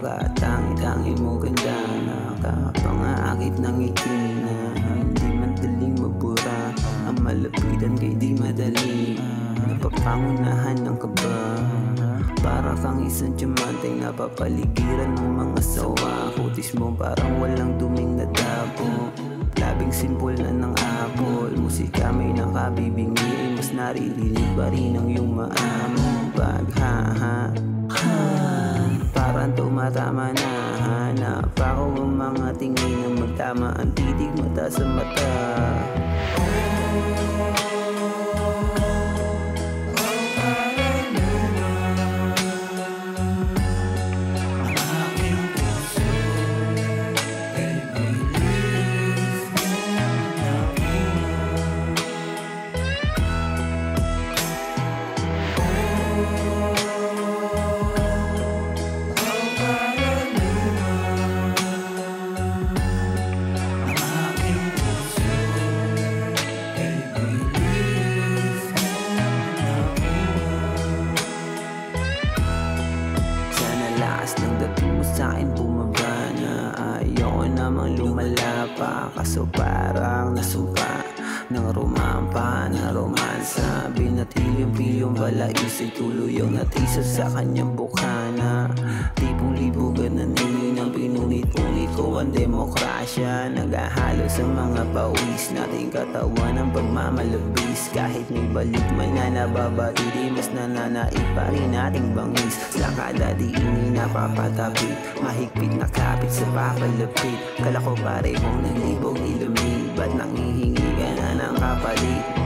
Tangi-tangi mo ganda, nakapangaakit ng ngiti na hindi madaling mabura. Ang malapitan kay di madali, napapangunahan ng kaba. Para kang isang tiyamanteng napapaligiran ng mga sawa. Kutis mo parang walang duming nadabo, labing simpol na ng apple. Musika may nakabibingi, mas naririnig pa rin ang iyong maamong paghaha. Parang tumatama na, hanap ako ang mga tingin na magtama ang titig mata sa mata. Lakas ng dating mo sa'kin bumaba na, ayoko namang lumala pa. Kaso parang nasumpa ng rumampa na romansa. Binatilyong-pilyong balaisig tuluyong natisa sa kanyang bukana. Tipong libugan na nilin ang pinunit-punit ko ang demokrasya. Naghahalo sa mga pawis nating katawan ng pagmamalabis. Kahit may balik man na nababatili, mas nananaig pa rin nating bangis. Sa kada diini napapatabi, mahigpit na kapit sa papalapit. Kala ko pare kong nalibog nilamig, ba't nangihingi ka na ng kapalit?